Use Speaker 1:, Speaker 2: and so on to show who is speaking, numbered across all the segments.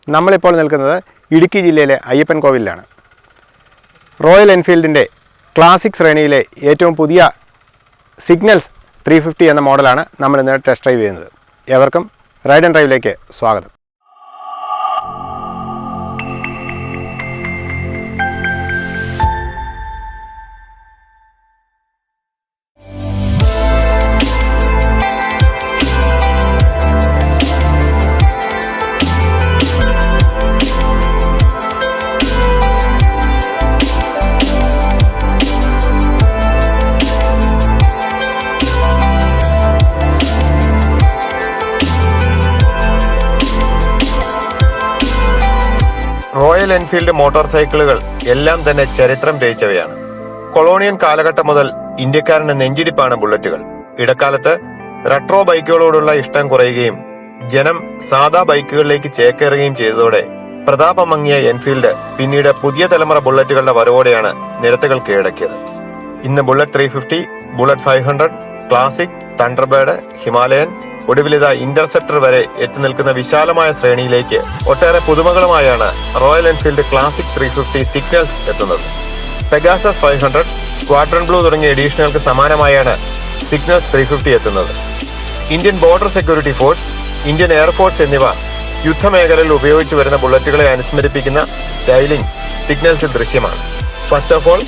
Speaker 1: നമ്മളിപ്പോൾ നിൽക്കുന്നത് ഇടുക്കി ജില്ലയിലെ അയ്യപ്പൻകോവിലാണ്. റോയൽ എൻഫീൽഡിൻ്റെ ക്ലാസിക് ശ്രേണിയിലെ ഏറ്റവും പുതിയ സിഗ്നൽസ് 350 എന്ന മോഡലാണ് നമ്മളിന്ന് ടെസ്റ്റ് ഡ്രൈവ് ചെയ്യുന്നത്. ഏവർക്കും റൈഡ് ആൻഡ് ഡ്രൈവിലേക്ക് സ്വാഗതം.
Speaker 2: റോയൽ എൻഫീൽഡ് മോട്ടോർ സൈക്കിളുകൾ എല്ലാം തന്നെ ചരിത്രം രചിച്ചവയാണ്. കൊളോണിയൻ കാലഘട്ടം മുതൽ ഇന്ത്യക്കാരന്റെ നെഞ്ചിടിപ്പാണ് ബുള്ളറ്റുകൾ. ഇടക്കാലത്ത് റെട്രോ ബൈക്കുകളോടുള്ള ഇഷ്ടം കുറയുകയും ജനം സാധാ ബൈക്കുകളിലേക്ക് ചേക്കേറുകയും ചെയ്തതോടെ പ്രതാപമങ്ങിയ എൻഫീൽഡ് പിന്നീട് പുതിയ തലമുറ ബുള്ളറ്റുകളുടെ വരവോടെയാണ് നിരത്തുകൾ കീഴടക്കിയത്. ഇന്ന് Bullet 350, Bullet 500, Classic, Thunderbird, Himalayan, ഒടുവിലിത ഇന്റർസെപ്റ്റർ വരെ എത്തി നിൽക്കുന്ന വിശാലമായ ശ്രേണിയിലേക്ക് ഒട്ടേറെ പുതുമകളുമായാണ് റോയൽ എൻഫീൽഡ് ക്ലാസിക് 350 സിഗ്നൽസ് എത്തുന്നത്. പെഗാസസ് 500, സ്ക്വാഡ്രൺ ബ്ലൂ തുടങ്ങിയ എഡീഷനുകൾക്ക് സമാനമായാണ് സിഗ്നൽസ് 350 എത്തുന്നത്. Indian Border Security Force, Indian Air Force എന്നിവ യുദ്ധമേഖലയിൽ ഉപയോഗിച്ചു വരുന്ന ബുള്ളറ്റുകളെ അനുസ്മരിപ്പിക്കുന്ന സ്റ്റൈലിംഗ് സിഗ്നൽസിൽ ദൃശ്യമാണ്. First of all,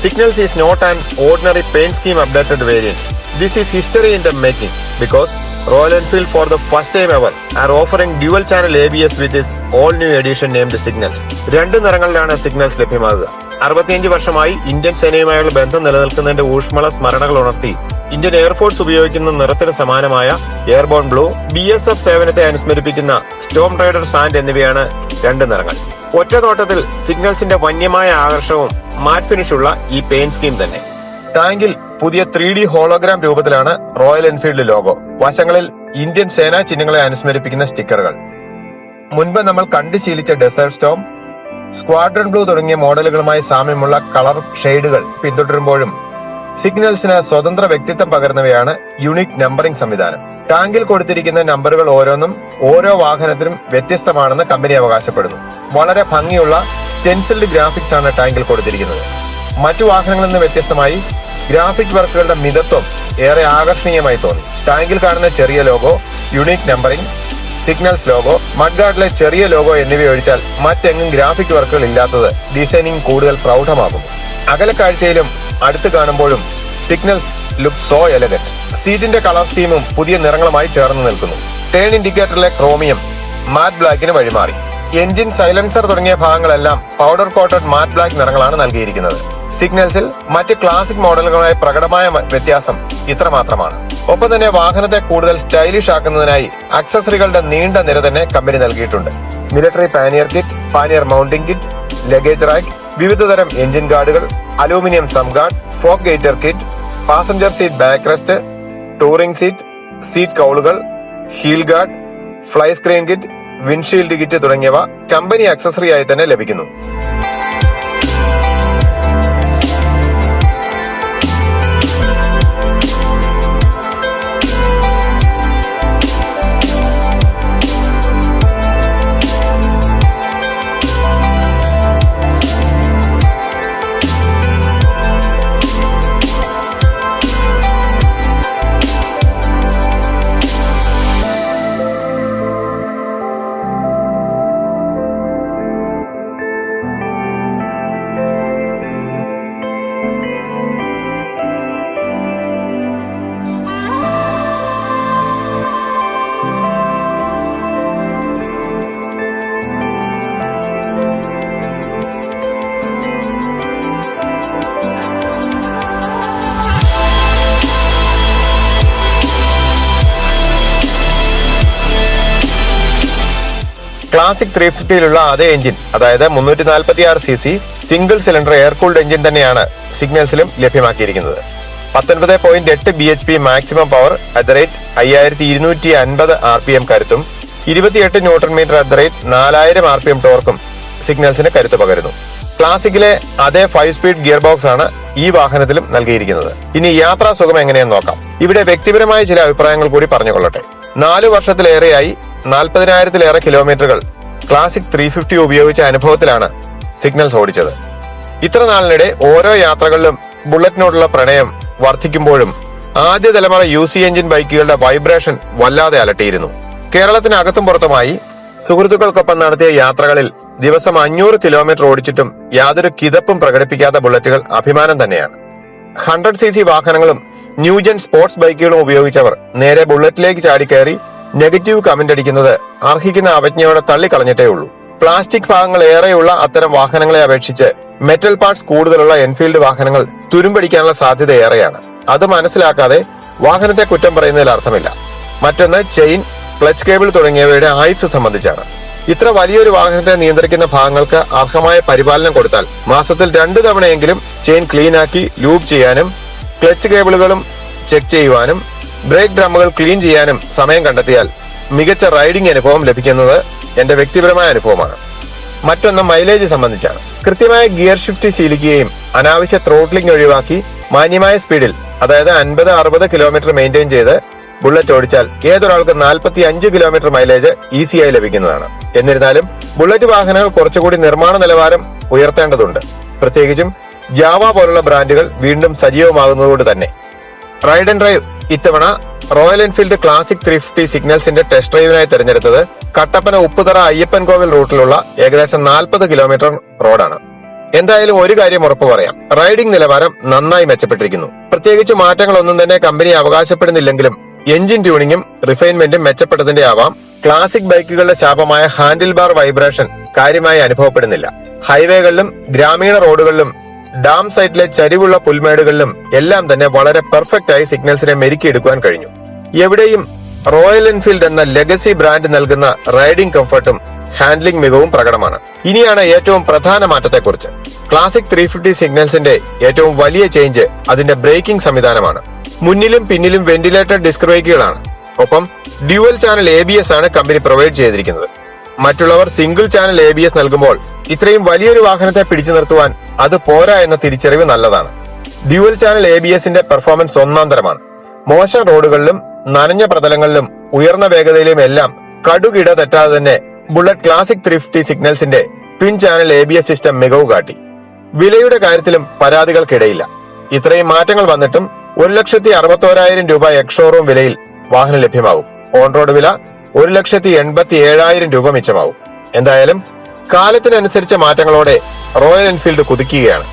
Speaker 2: Signals is not an ordinary paint scheme updated variant. This is history in the making because Royal Enfield for the first time ever are offering dual channel ABS with this all new edition named Signals. രണ്ട് നിറങ്ങളിലാണ് signals ലഭ്യമാകുക. 65 വർഷമായി Indian സേനയുമായുള്ള ബന്ധം നിലനിൽക്കുന്നതിന്റെ ഊഷ്മള സ്മരണകൾ ഉണർത്തി Indian air force ഉപയോഗിക്കുന്ന നിറത്തിന് സമാനമായ airborne blue, BSF സേവനത്തെ അനുസ്മരിപ്പിക്കുന്ന സ്റ്റോം റൈഡർ സാൻഡ് എന്നിവയാണ് രണ്ട് നിറങ്ങൾ. ഒറ്റ നോട്ടത്തിൽ സിഗ്നൽസിന്റെ വന്യമായ ആകർഷണവും മാറ്റ് ഫിനിഷുള്ള ഈ പെയിന്റ് സ്കീം തന്നെ. ടാങ്കിൽ പുതിയ 3D ഹോളോഗ്രാം രൂപത്തിലാണ് റോയൽ എൻഫീൽഡ് ലോഗോ. വശങ്ങളിൽ ഇന്ത്യൻ സേനാ ചിഹ്നങ്ങളെ അനുസ്മരിപ്പിക്കുന്ന സ്റ്റിക്കറുകൾ. മുൻപ് നമ്മൾ കണ്ടു ശീലിച്ച ഡെസേർട്ട് സ്റ്റോം, സ്ക്വാഡ്രൺ ബ്ലൂ തുടങ്ങിയ മോഡലുകളുമായി സാമ്യമുള്ള കളർ ഷെയ്ഡുകൾ പിന്തുടരുമ്പോഴും സിഗ്നൽസിന് സ്വതന്ത്ര വ്യക്തിത്വം പകർന്നവയാണ് യുണീക് നമ്പറിംഗ് സംവിധാനം. ടാങ്കിൽ കൊടുത്തിരിക്കുന്ന നമ്പറുകൾ ഓരോന്നും ഓരോ വാഹനത്തിനും വ്യത്യസ്തമാണെന്ന് കമ്പനി അവകാശപ്പെടുന്നു. വളരെ ഭംഗിയുള്ള സ്റ്റെൻസിൽഡ് ഗ്രാഫിക്സ് ആണ് ടാങ്കിൽ കൊടുത്തിരിക്കുന്നത്. മറ്റു വാഹനങ്ങളിൽ നിന്ന് വ്യത്യസ്തമായി ഗ്രാഫിക് വർക്കുകളുടെ മിതത്വം ഏറെ ആകർഷണീയമായി തോന്നി. ടാങ്കിൽ കാണുന്ന ചെറിയ logo, unique numbering, Signals logo, മഡ്ഗാർഡിലെ ചെറിയ ലോഗോ എന്നിവ ഒഴിച്ചാൽ മറ്റെങ്ങും ഗ്രാഫിക് വർക്കുകൾ ഇല്ലാത്തത് ഡിസൈനിങ് കൂടുതൽ പ്രൗഢമാകുന്നു. അകലക്കാഴ്ചയിലും അടുത്ത് കാണുമ്പോഴും സിഗ്നൽസ് ലുക്ക് സോ എലഗന്റ്. സീറ്റിന്റെ കളർ സ്കീമും പുതിയ നിറങ്ങളുമായി ചേർന്ന് നിൽക്കുന്നു. ടേൺ ഇൻഡിക്കേറ്ററിലെ ക്രോമിയം മാറ്റ് ബ്ലാക്കിന് വഴിമാറി. എഞ്ചിൻ, സൈലൻസർ തുടങ്ങിയ ഭാഗങ്ങളെല്ലാം പൗഡർ കോട്ടഡ് മാറ്റ് ബ്ലാക്ക് നിറങ്ങളാണ് നൽകിയിരിക്കുന്നത്. സിഗ്നൽസിൽ മറ്റ് ക്ലാസിക് മോഡലുകളുമായി പ്രകടമായ വ്യത്യാസം ഇത്രമാത്രമാണ്. ഒപ്പം തന്നെ വാഹനത്തെ കൂടുതൽ സ്റ്റൈലിഷ് ആക്കുന്നതിനായി അക്സസറികളുടെ നീണ്ട നിര തന്നെ കമ്പനി നൽകിയിട്ടുണ്ട്. Military pannier kit, pannier mounting kit, luggage rack, വിവിധതരം എഞ്ചിൻ ഗാർഡുകൾ, aluminium sump guard, fork gaiter kit, passenger seat back rest, touring seat, seat കൗളുകൾ, heel guard, fly screen kit, windshield kit തുടങ്ങിയവ company അക്സസറിയായി തന്നെ ലഭിക്കുന്നു. Classic 350യിലുള്ള അതേ engine, അതായത് 346cc single cylinder air cooled engine തന്നെയാണ് സിഗ്നൽസിലും ലഭ്യമാക്കിയിരിക്കുന്നത്. 19.8 bhp മാക്സിമം പവർ @ 5250 RPM കരുത്തും 28 ന്യൂട്ടൺ മീറ്റർ @ 4000 RPM ടോർക്കും സിഗ്നൽസിന് കരുത്ത് പകരുന്നു. ക്ലാസിക്കിലെ അതേ 5 സ്പീഡ് ഗിയർ ബോക്സ് ആണ് ഈ വാഹനത്തിലും നൽകിയിരിക്കുന്നത്. ഇനി യാത്രാ സുഖം എങ്ങനെയെന്ന് നോക്കാം. ഇവിടെ വ്യക്തിപരമായ ചില അഭിപ്രായങ്ങൾ കൂടി പറഞ്ഞുകൊള്ളട്ടെ. 4 വർഷത്തിലേറെയായി 40,000-ലേറെ കിലോമീറ്ററുകൾ ക്ലാസിക് 350 ഉപയോഗിച്ച അനുഭവത്തിലാണ് സിഗ്നൽസ് ഓടിച്ചത്. ഇത്ര നാളിനിടെ ഓരോ യാത്രകളിലും ബുള്ളറ്റിനോടുള്ള പ്രണയം വർദ്ധിക്കുമ്പോഴും ആദ്യ തലമുറ UC എഞ്ചിൻ ബൈക്കുകളുടെ വൈബ്രേഷൻ വല്ലാതെ അലട്ടിയിരുന്നു. കേരളത്തിനകത്തും പുറത്തുമായി സുഹൃത്തുക്കൾക്കൊപ്പം നടത്തിയ യാത്രകളിൽ ദിവസം 500 കിലോമീറ്റർ ഓടിച്ചിട്ടും യാതൊരു കിതപ്പും പ്രകടിപ്പിക്കാത്ത ബുള്ളറ്റുകൾ അഭിമാനം തന്നെയാണ്. 100cc വാഹനങ്ങളും ന്യൂജൻ സ്പോർട്സ് ബൈക്കുകളും ഉപയോഗിച്ചവർ നേരെ ബുള്ളറ്റിലേക്ക് ചാടിക്കയറി നെഗറ്റീവ് കമന്റ് അടിക്കുന്നത് അർഹിക്കുന്ന അവജ്ഞയോടെ തള്ളിക്കളഞ്ഞിട്ടേ ഉള്ളൂ. പ്ലാസ്റ്റിക് ഭാഗങ്ങൾ ഏറെയുള്ള അത്തരം വാഹനങ്ങളെ അപേക്ഷിച്ച് മെറ്റൽ പാർട്സ് കൂടുതലുള്ള എൻഫീൽഡ് വാഹനങ്ങൾ തുരുമ്പടിക്കാനുള്ള സാധ്യത ഏറെയാണ്. അത് മനസ്സിലാക്കാതെ വാഹനത്തെ കുറ്റം പറയുന്നതിൽ അർത്ഥമില്ല. മറ്റൊന്ന് ചെയിൻ, ക്ലച്ച് കേബിൾ തുടങ്ങിയവയുടെ ആയുസ് സംബന്ധിച്ചാണ്. ഇത്ര വലിയൊരു വാഹനത്തെ നിയന്ത്രിക്കുന്ന ഭാഗങ്ങൾക്ക് അർഹമായ പരിപാലനം കൊടുത്താൽ മാസത്തിൽ 2 തവണയെങ്കിലും ചെയിൻ ക്ലീനാക്കി ലൂബ് ചെയ്യാനും ക്ലച്ച് കേബിളുകളും ചെക്ക് ചെയ്യുവാനും ബ്രേക്ക് ഡ്രമ്മുകൾ ക്ലീൻ ചെയ്യാനും സമയം കണ്ടെത്തിയാൽ മികച്ച റൈഡിംഗ് അനുഭവം ലഭിക്കുന്നത് എന്റെ വ്യക്തിപരമായ അനുഭവമാണ്. മറ്റൊന്ന് മൈലേജ് സംബന്ധിച്ചാണ്. കൃത്യമായ ഗിയർ ഷിഫ്റ്റ് ശീലിക്കുകയും അനാവശ്യ ത്രോട്ട്ലിംഗ് ഒഴിവാക്കി മാന്യമായ സ്പീഡിൽ, അതായത് 50-60 കിലോമീറ്റർ മെയിൻറ്റെയിൻ ചെയ്ത് ബുള്ളറ്റ് ഓടിച്ചാൽ ഏതൊരാൾക്ക് 45 കിലോമീറ്റർ മൈലേജ് ഈസിയായി ലഭിക്കുന്നതാണ്. എന്നിരുന്നാലും ബുള്ളറ്റ് വാഹനങ്ങൾ കുറച്ചുകൂടി നിർമ്മാണ നിലവാരം ഉയർത്തേണ്ടതുണ്ട്. പ്രത്യേകിച്ചും ജാവ പോലുള്ള ബ്രാൻഡുകൾ വീണ്ടും സജീവമാകുന്നതുകൊണ്ട് തന്നെ. റൈഡ് ആൻഡ് ഡ്രൈവ് ഇത്തവണ റോയൽ എൻഫീൽഡ് ക്ലാസിക് 350 സിഗ്നൽസിന്റെ ടെസ്റ്റ് ഡ്രൈവിനായി തെരഞ്ഞെടുത്തത് കട്ടപ്പന ഉപ്പുതറ അയ്യപ്പൻകോവിൽ റൂട്ടിലുള്ള ഏകദേശം 40 കിലോമീറ്റർ റോഡാണ്. എന്തായാലും ഒരു കാര്യം ഉറപ്പു പറയാം, റൈഡിംഗ് നിലവാരം നന്നായി മെച്ചപ്പെട്ടിരിക്കുന്നു. പ്രത്യേകിച്ച് മാറ്റങ്ങളൊന്നും തന്നെ കമ്പനി അവകാശപ്പെടുന്നില്ലെങ്കിലും എഞ്ചിൻ ട്യൂണിംഗും റിഫൈൻമെന്റും മെച്ചപ്പെട്ടതിന്റെ ആവാം ക്ലാസിക് ബൈക്കുകളുടെ ശാപമായ ഹാൻഡിൽ ബാർ വൈബ്രേഷൻ കാര്യമായി അനുഭവപ്പെടുന്നില്ല. ഹൈവേകളിലും ഗ്രാമീണ റോഡുകളിലും ഡാം സൈറ്റിലെ ചരിവുള്ള പുൽമേടുകളിലും എല്ലാം തന്നെ വളരെ പെർഫെക്റ്റ് ആയി സിഗ്നൽസിനെ മെരുക്കിയെടുക്കുവാൻ കഴിഞ്ഞു. എവിടെയും റോയൽ എൻഫീൽഡ് എന്ന ലെഗസി ബ്രാൻഡ് നൽകുന്ന റൈഡിംഗ് കംഫർട്ടും ഹാൻഡ്ലിംഗ് മികവും പ്രകടമാണ്. ഇനിയാണ് ഏറ്റവും പ്രധാന മാറ്റത്തെക്കുറിച്ച്. ക്ലാസിക് 350 സിഗ്നൽസിന്റെ ഏറ്റവും വലിയ ചേഞ്ച് അതിന്റെ ബ്രേക്കിംഗ് സംവിധാനമാണ്. മുന്നിലും പിന്നിലും വെന്റിലേറ്റഡ് ഡിസ്ക് ബ്രേക്കുകളാണ്. ഒപ്പം ഡ്യുവൽ ചാനൽ ABS ആണ് കമ്പനി പ്രൊവൈഡ് ചെയ്തിരിക്കുന്നത്. മറ്റുള്ളവർ സിംഗിൾ ചാനൽ ABS നൽകുമ്പോൾ ഇത്രയും വലിയൊരു വാഹനത്തെ പിടിച്ചു നിർത്തുവാൻ അത് പോരാ എന്ന തിരിച്ചറിവ് നല്ലതാണ്. ഡ്യുവൽ ചാനൽ ABSന്റെ പെർഫോമൻസ് ഒന്നാം തരമാണ്. മോശം റോഡുകളിലും നനഞ്ഞ പ്രതലങ്ങളിലും ഉയർന്ന വേഗതയിലും എല്ലാം കടുകിട തെറ്റാതെ തന്നെ ബുള്ളറ്റ് ക്ലാസിക് 350 സിഗ്നൽസിന്റെ ട്വിൻ ചാനൽ ABS സിസ്റ്റം മികവ് കാട്ടി. വിലയുടെ കാര്യത്തിലും പരാതികൾക്കിടയില്ല. ഇത്രയും മാറ്റങ്ങൾ വന്നിട്ടും 1,61,000 രൂപ എക്സ്-ഷോറൂം വിലയിൽ വാഹനം ലഭ്യമാകും. ഓൺ റോഡ് വില 1,87,000 രൂപ മിച്ചമാവും. എന്തായാലും കാലത്തിനനുസരിച്ച മാറ്റങ്ങളോടെ റോയൽ എൻഫീൽഡ് കുതിക്കുകയാണ്.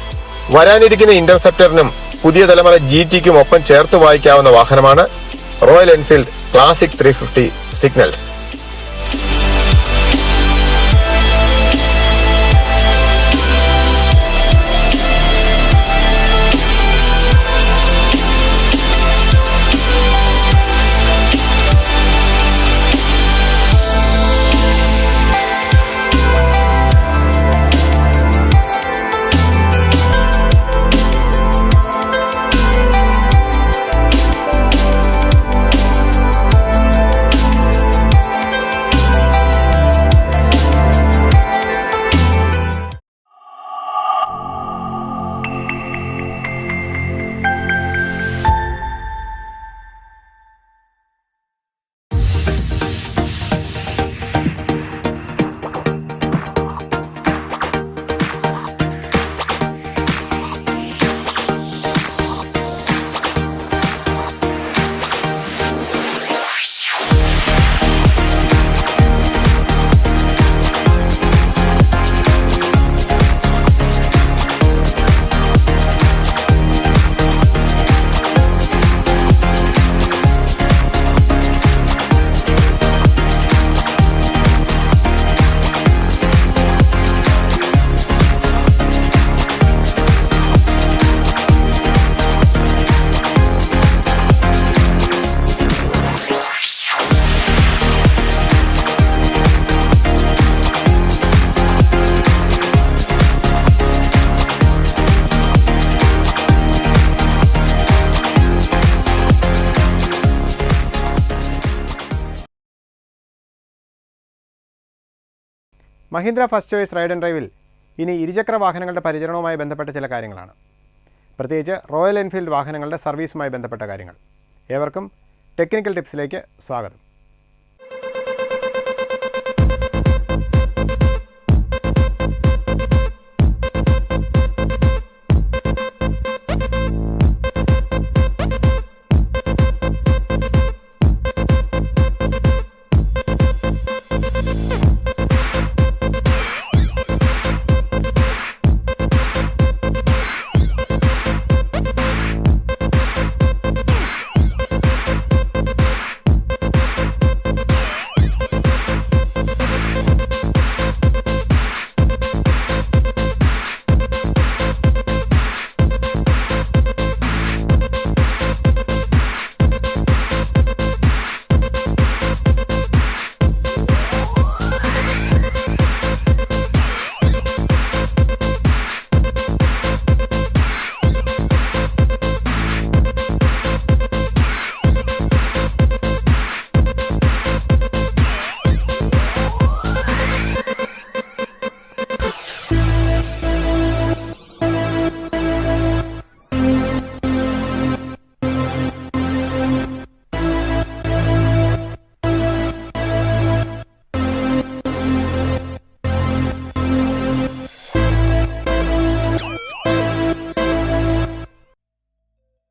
Speaker 2: വരാനിരിക്കുന്ന ഇന്റർസെപ്റ്ററിനും പുതിയ തലമുറ GTക്കും ഒപ്പം ചേർത്ത് വായിക്കാവുന്ന വാഹനമാണ് royal Enfield Classic 350 signals.
Speaker 1: Mahindra First Choice Ride and ഡ്രൈവിൽ ഇനി ഇരുചക്ര വാഹനങ്ങളുടെ പരിചരണവുമായി ബന്ധപ്പെട്ട ചില കാര്യങ്ങളാണ്. പ്രത്യേകിച്ച് റോയൽ എൻഫീൽഡ് വാഹനങ്ങളുടെ സർവീസുമായി ബന്ധപ്പെട്ട കാര്യങ്ങൾ. ഏവർക്കും ടെക്നിക്കൽ ടിപ്സിലേക്ക് സ്വാഗതം.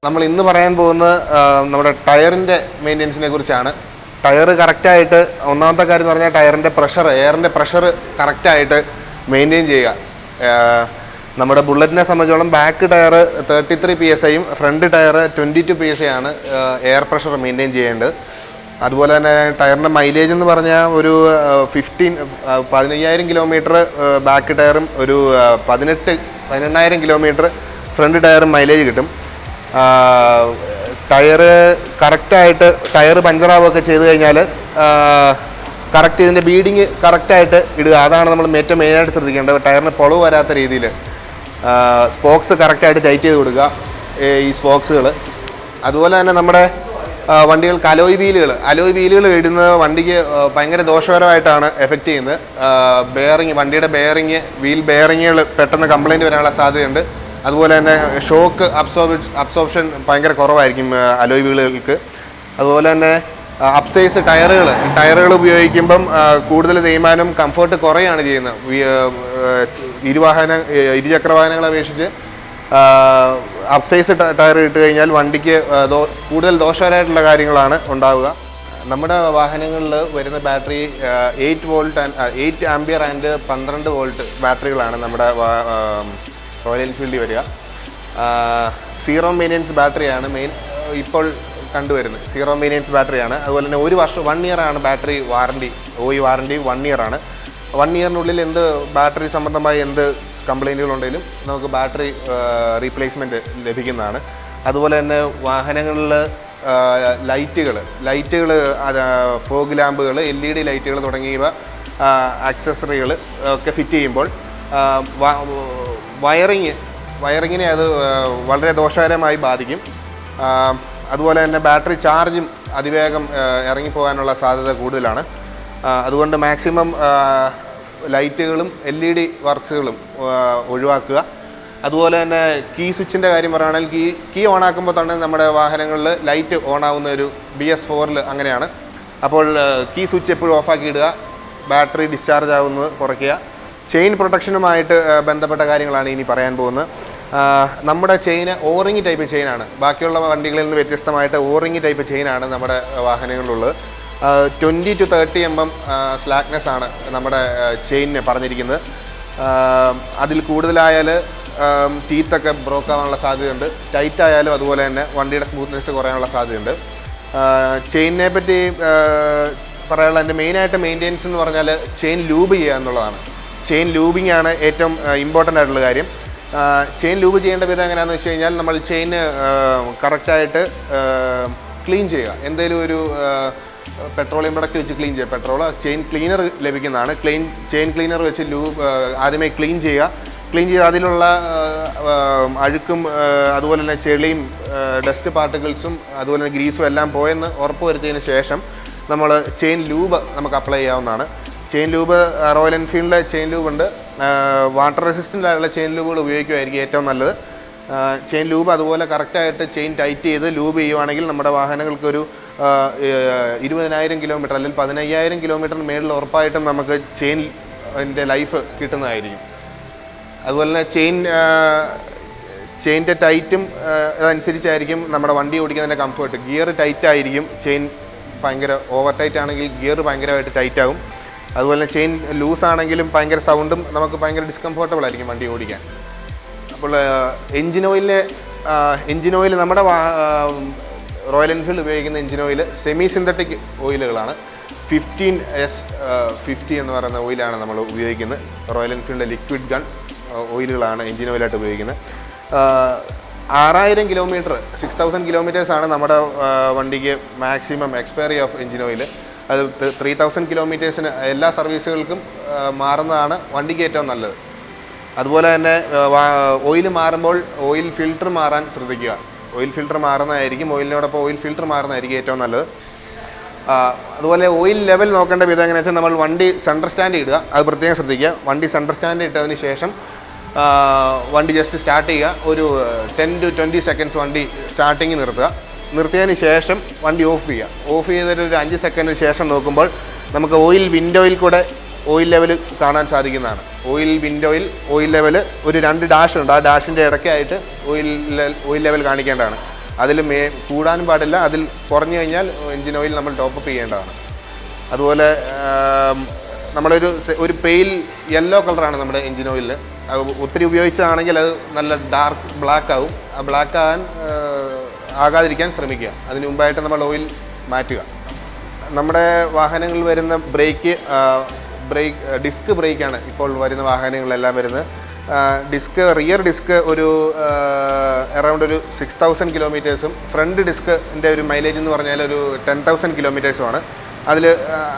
Speaker 3: നമ്മൾ ഇന്ന് പറയാൻ പോകുന്ന നമ്മുടെ ടയറിൻ്റെ മെയിൻ്റെനൻസിനെ കുറിച്ചാണ്. ടയർ കറക്റ്റായിട്ട് ഒന്നാമത്തെ കാര്യം എന്ന് പറഞ്ഞാൽ ടയറിൻ്റെ പ്രഷർ, എയറിൻ്റെ പ്രഷർ കറക്റ്റായിട്ട് മെയിൻറ്റെയിൻ ചെയ്യുക. നമ്മുടെ ബുള്ളറ്റിനെ സംബന്ധിച്ചോളം ബാക്ക് ടയർ 33 PSIയും ഫ്രണ്ട് ടയർ 22 PSI ആണ് എയർ പ്രഷർ മെയിൻറ്റെയിൻ ചെയ്യേണ്ടത്. അതുപോലെ തന്നെ ടയറിൻ്റെ മൈലേജ് എന്ന് പറഞ്ഞാൽ ഒരു 15,000 കിലോമീറ്റർ ബാക്ക് ടയറും ഒരു 18,000 കിലോമീറ്റർ ഫ്രണ്ട് ടയറും മൈലേജ് കിട്ടും. ടയറ് കറക്റ്റായിട്ട് ടയർ പഞ്ചറാവുകയൊക്കെ ചെയ്ത് കഴിഞ്ഞാൽ കറക്റ്റ് ഇതിൻ്റെ ബീഡിങ് കറക്റ്റായിട്ട് ഇടുക. അതാണ് നമ്മൾ ഏറ്റവും മെയിനായിട്ട് ശ്രദ്ധിക്കേണ്ടത്. ടയറിന് പൊളവ് വരാത്ത രീതിയിൽ സ്പോക്സ് കറക്റ്റായിട്ട് ടൈറ്റ് ചെയ്ത് കൊടുക്കുക, ഈ സ്പോക്സുകൾ. അതുപോലെ തന്നെ നമ്മുടെ വണ്ടികൾക്ക് അലോയ് വീലുകൾ ഇടുന്നത് വണ്ടിക്ക് ഭയങ്കര ദോഷകരമായിട്ടാണ് എഫക്റ്റ് ചെയ്യുന്നത്. വണ്ടിയുടെ വീൽ ബെയറിങ്ങുകൾ പെട്ടെന്ന് കംപ്ലൈൻറ്റ് വരാനുള്ള സാധ്യതയുണ്ട്. അതുപോലെ തന്നെ ഷോക്ക് അബ്സോർപ്ഷൻ ഭയങ്കര കുറവായിരിക്കും അലോയ് വീലുകൾക്ക്. അതുപോലെ തന്നെ അപ്സൈസ് ടയറുകൾ ഉപയോഗിക്കുമ്പം കൂടുതൽ തേയ്മാനം കംഫർട്ട് കുറയാണ് ചെയ്യുന്നത്. ഇരുചക്ര വാഹനങ്ങളെ അപേക്ഷിച്ച് അപ്സൈസ് ടയർ ഇട്ട് കഴിഞ്ഞാൽ വണ്ടിക്ക് കൂടുതൽ ദോഷകരമായിട്ടുള്ള കാര്യങ്ങളാണ് ഉണ്ടാവുക. നമ്മുടെ വാഹനങ്ങളിൽ വരുന്ന ബാറ്ററി 8 ആംപിയർ ആൻഡ് 12 വോൾട്ട് ബാറ്ററികളാണ് നമ്മുടെ റോയൽ എൻഫീൽഡിൽ വരിക. സീറോ മെയിൻ്റെനൻസ് ബാറ്ററിയാണ് ഇപ്പോൾ കണ്ടുവരുന്നത്. സീറോ മെയിൻ്റെനൻസ് ബാറ്ററിയാണ്. അതുപോലെ തന്നെ 1 ഇയറാണ് ബാറ്ററി വാറണ്ടി. വാറണ്ടി 1 ഇയറാണ്. 1 ഇയറിനുള്ളിൽ എന്ത് ബാറ്ററി സംബന്ധമായി എന്ത് കംപ്ലൈൻറ്റുകളുണ്ടെങ്കിലും നമുക്ക് ബാറ്ററി റീപ്ലേസ്മെൻറ്റ് ലഭിക്കുന്നതാണ്. അതുപോലെ തന്നെ വാഹനങ്ങളിൽ ലൈറ്റുകൾ ഫോഗ് ലാമ്പുകൾ, LED ലൈറ്റുകൾ തുടങ്ങിയവ ആക്സസറികൾ ഒക്കെ ഫിറ്റ് ചെയ്യുമ്പോൾ വയറിങ്ങിനെ അത് വളരെ ദോഷകരമായി ബാധിക്കും. അതുപോലെ തന്നെ ബാറ്ററി ചാർജും അതിവേഗം ഇറങ്ങിപ്പോകാനുള്ള സാധ്യത കൂടുതലാണ്. അതുകൊണ്ട് മാക്സിമം ലൈറ്റുകളും LED വർക്ക്സുകളും ഒഴിവാക്കുക. അതുപോലെ തന്നെ കീ സ്വിച്ചിൻ്റെ കാര്യം പറയുകയാണെങ്കിൽ കീ ഓണാക്കുമ്പോൾ തന്നെ നമ്മുടെ വാഹനങ്ങളിൽ ലൈറ്റ് ഓണാവുന്ന ഒരു BS4 അങ്ങനെയാണ്. അപ്പോൾ കീ സ്വിച്ച് എപ്പോഴും ഓഫാക്കി ഇടുക. ബാറ്ററി ഡിസ്ചാർജ് ആവുന്നത് കുറയ്ക്കുക. ചെയിൻ പ്രൊട്ടക്ഷനുമായിട്ട് ബന്ധപ്പെട്ട കാര്യങ്ങളാണ് ഇനി പറയാൻ പോകുന്നത്. നമ്മുടെ ചെയിന് ഓറിങ് ടൈപ്പ് ചെയിനാണ്. ബാക്കിയുള്ള വണ്ടികളിൽ നിന്ന് വ്യത്യസ്തമായിട്ട് ഓറിങ് ടൈപ്പ് ചെയിനാണ് നമ്മുടെ വാഹനങ്ങളിലുള്ളത്. 20 to 30 mm സ്ലാക്നെസ് ആണ് നമ്മുടെ ചെയിനിന് പറഞ്ഞിരിക്കുന്നത്. അതിൽ കൂടുതലായാൽ ടീത്തൊക്കെ ബ്രോക്ക് ആവാനുള്ള സാധ്യതയുണ്ട്. ടൈറ്റ് ആയാലും അതുപോലെ തന്നെ വണ്ടിയുടെ സ്മൂത്ത്നെസ് കുറയാനുള്ള സാധ്യതയുണ്ട്. ചെയിനിനെ പറ്റി പറയാനുള്ള എൻ്റെ മെയിനായിട്ട് മെയിൻ്റെനൻസ് എന്ന് പറഞ്ഞാൽ ചെയിൻ ലൂബ് ചെയ്യുക എന്നുള്ളതാണ്. ചെയിൻ ലൂബിംഗ് ആണ് ഏറ്റവും ഇമ്പോർട്ടൻ്റ് ആയിട്ടുള്ള കാര്യം. ചെയിൻ ലൂബ് ചെയ്യേണ്ട വിധം എങ്ങനെയാണെന്ന് വെച്ച് കഴിഞ്ഞാൽ നമ്മൾ ചെയിന് കറക്റ്റായിട്ട് ക്ലീൻ ചെയ്യുക. എന്തെങ്കിലും ഒരു പെട്രോളിയം പ്രൊഡക്റ്റ് വെച്ച് ക്ലീൻ ചെയ്യുക. ചെയിൻ ക്ലീനർ ലഭിക്കുന്നതാണ്. ചെയിൻ ക്ലീനർ വെച്ച് ആദ്യമേ ക്ലീൻ ചെയ്ത് അതിലുള്ള അഴുക്കും അതുപോലെ തന്നെ ചെളിയും ഡസ്റ്റ് പാർട്ടിക്കിൾസും അതുപോലെ തന്നെ ഗ്രീസും എല്ലാം പോയെന്ന് ഉറപ്പ് വരുത്തിയതിന് ശേഷം നമ്മൾ ചെയിൻ ലൂബ് നമുക്ക് അപ്ലൈ ചെയ്യാവുന്നതാണ്. ചെയിൻ ലൂബ് റോയൽ എൻഫീൽഡിലെ ചെയിൻ ലൂബുണ്ട്. വാട്ടർ റെസിസ്റ്റൻ്റ് ആയിട്ടുള്ള ചെയിൻ ലൂബുകൾ ഉപയോഗിക്കുമായിരിക്കും ഏറ്റവും നല്ലത്. ചെയിൻ ലൂബ് അതുപോലെ കറക്റ്റായിട്ട് ചെയിൻ ടൈറ്റ് ചെയ്ത് ലൂബ് ചെയ്യുവാണെങ്കിൽ നമ്മുടെ വാഹനങ്ങൾക്കൊരു 20,000 കിലോമീറ്റർ അല്ലെങ്കിൽ 15,000 കിലോമീറ്ററിന് മേളിൽ ഉറപ്പായിട്ടും നമുക്ക് ചെയിനിൻ്റെ ലൈഫ് കിട്ടുന്നതായിരിക്കും. അതുപോലെ തന്നെ ചെയിൻ്റെ ടൈറ്റും അതനുസരിച്ചായിരിക്കും നമ്മുടെ വണ്ടി ഓടിക്കുന്നതിൻ്റെ കംഫർട്ട്. ഗിയർ ടൈറ്റ് ആയിരിക്കും. ചെയിൻ ഭയങ്കര ഓവർ ടൈറ്റ് ആണെങ്കിൽ ഗിയർ ഭയങ്കരമായിട്ട് ടൈറ്റ് ആകും. അതുപോലെ തന്നെ ചെയിൻ ലൂസാണെങ്കിലും ഭയങ്കര സൗണ്ടും നമുക്ക് ഭയങ്കര ഡിസ്കംഫർട്ടബിൾ ആയിരിക്കും വണ്ടി ഓടിക്കാൻ. അപ്പോൾ എൻജിൻ ഓയിൽ നമ്മുടെ റോയൽ എൻഫീൽഡ് ഉപയോഗിക്കുന്ന എൻജിൻ ഓയിൽ സെമി സിന്തറ്റിക് ഓയിലുകളാണ്. 15S50 എന്ന് പറയുന്ന ഓയിലാണ് നമ്മൾ ഉപയോഗിക്കുന്നത്. റോയൽ എൻഫീൽഡിൻ്റെ ലിക്വിഡ് ഗൺ ഓയിലുകളാണ് എൻജിൻ ഓയിലായിട്ട് ഉപയോഗിക്കുന്നത്. 6,000 കിലോമീറ്റർ 6,000 കിലോമീറ്റേഴ്സാണ് നമ്മുടെ വണ്ടിക്ക് maximum expiry of engine oil. അത് 3,000 കിലോമീറ്റേഴ്സിന് എല്ലാ സർവീസുകൾക്കും മാറുന്നതാണ് വണ്ടിക്ക് ഏറ്റവും നല്ലത്. അതുപോലെ തന്നെ ഓയിൽ മാറുമ്പോൾ ഓയിൽ ഫിൽട്ടർ മാറാൻ ശ്രദ്ധിക്കുക. ഓയിൽ ഫിൽട്ടർ മാറുന്നതായിരിക്കും ഓയിൽ ഫിൽട്ടർ മാറുന്നതായിരിക്കും ഏറ്റവും നല്ലത്. അതുപോലെ ഓയിൽ ലെവൽ നോക്കേണ്ട വിധം എങ്ങനെയാണെന്ന് വെച്ചാൽ നമ്മൾ വണ്ടി സെൻറ്റർ സ്റ്റാൻഡ് ഇടുക. അത് പ്രത്യേകം ശ്രദ്ധിക്കുക. വണ്ടി സെൻറ്റർ സ്റ്റാൻഡ് ഇട്ടതിന് ശേഷം വണ്ടി ജസ്റ്റ് സ്റ്റാർട്ട് ചെയ്യുക. ഒരു 10 to 20 സെക്കൻഡ്സ് വണ്ടി സ്റ്റാർട്ടിങ് നിർത്തിയതിന് ശേഷം വണ്ടി ഓഫ് ചെയ്തിട്ട് ഒരു 5 സെക്കൻഡിന് ശേഷം നോക്കുമ്പോൾ നമുക്ക് ഓയിൽ വിൻഡോയിൽ കൂടെ ഓയിൽ ലെവൽ കാണാൻ സാധിക്കുന്നതാണ്. ഓയിൽ ലെവൽ ഒരു 2 ഡാഷ് ഉണ്ട്. ആ ഡാഷിൻ്റെ ഇടയ്ക്കായിട്ട് ഓയിൽ ലെവൽ കാണിക്കേണ്ടതാണ്. അതിൽ കൂടാനും പാടില്ല. അതിൽ കുറഞ്ഞു കഴിഞ്ഞാൽ എഞ്ചിൻ ഓയിൽ നമ്മൾ ടോപ്പപ്പ് ചെയ്യേണ്ടതാണ്. അതുപോലെ ഒരു പെയിൽ യെല്ലോ കളറാണ് നമ്മുടെ എഞ്ചിൻ ഓയിലിൽ. ഒത്തിരി ഉപയോഗിച്ചതാണെങ്കിൽ അത് നല്ല ഡാർക്ക് ബ്ലാക്ക് ആവും. ആ ബ്ലാക്ക് ആകാതിരിക്കാൻ ശ്രമിക്കുക. അതിന് മുമ്പായിട്ട് നമ്മൾ ഓയിൽ മാറ്റുക. നമ്മുടെ വാഹനങ്ങളിൽ വരുന്ന ഡിസ്ക് ബ്രേക്കാണ് ഇപ്പോൾ വരുന്ന വാഹനങ്ങളെല്ലാം വരുന്നത്. റിയർ ഡിസ്ക് ഒരു അറൗണ്ട് ഒരു 6000 കിലോമീറ്റേഴ്സും ഫ്രണ്ട് ഡിസ്കിൻ്റെ ഒരു മൈലേജ് എന്ന് പറഞ്ഞാൽ ഒരു 10,000 കിലോമീറ്റേഴ്സുമാണ്.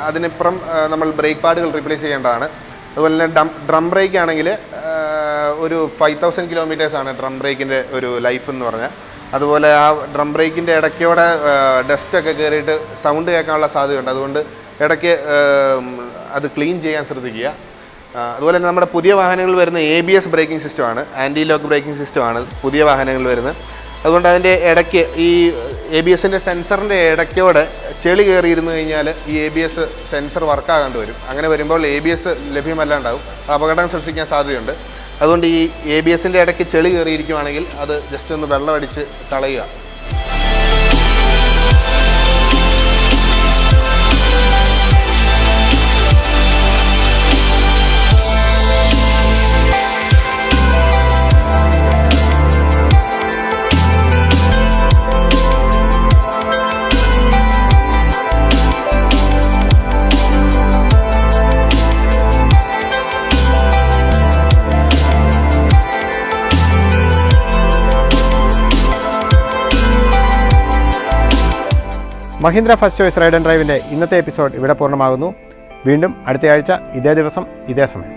Speaker 3: അതിനിപ്പുറം നമ്മൾ ബ്രേക്ക് പാഡുകൾ റീപ്ലേസ് ചെയ്യേണ്ടതാണ്. അതുപോലെ തന്നെ ഡ്രം ബ്രേക്ക് ആണെങ്കിൽ ഒരു 5000 കിലോമീറ്റേഴ്സാണ് ഡ്രം ബ്രേക്കിൻ്റെ ഒരു ലൈഫ് എന്ന് പറഞ്ഞാൽ. അതുപോലെ ആ ഡ്രം ബ്രേക്കിൻ്റെ ഇടയ്ക്കോടെ ഡസ്റ്റൊക്കെ കയറിയിട്ട് സൗണ്ട് കേൾക്കാനുള്ള സാധ്യതയുണ്ട്. അതുകൊണ്ട് ഇടയ്ക്ക് അത് ക്ലീൻ ചെയ്യാൻ ശ്രദ്ധിക്കുക. അതുപോലെ തന്നെ നമ്മുടെ പുതിയ വാഹനങ്ങളിൽ വരുന്ന ABS ബ്രേക്കിംഗ് സിസ്റ്റമാണ്, ആൻറ്റി ലോക്ക് ബ്രേക്കിംഗ് സിസ്റ്റമാണ് പുതിയ വാഹനങ്ങളിൽ വരുന്നത്. അതുകൊണ്ട് അതിൻ്റെ ഇടയ്ക്ക് ഈ ABSൻ്റെ സെൻസറിൻ്റെ ഇടയ്ക്കോടെ ചെളി കയറിയിരുന്നു കഴിഞ്ഞാൽ ഈ ABS സെൻസർ വർക്കാകാണ്ട് വരും. അങ്ങനെ വരുമ്പോൾ ABS ലഭ്യമല്ലാണ്ടാവും, അപകടം സൃഷ്ടിക്കാൻ സാധ്യതയുണ്ട്. അതുകൊണ്ട് ഈ ABSൻ്റെ ഇടയ്ക്ക് ചെളി കയറിയിരിക്കുകയാണെങ്കിൽ അത് ജസ്റ്റ് ഒന്ന് വെള്ളമടിച്ച് കളയുക.
Speaker 1: Mahindra First Choice Ride and ഡ്രൈവിൻ്റെ ഇന്നത്തെ എപ്പിസോഡ് ഇവിടെ പൂർണ്ണമാകുന്നു. വീണ്ടും അടുത്തയാഴ്ച ഇതേ ദിവസം ഇതേ സമയം.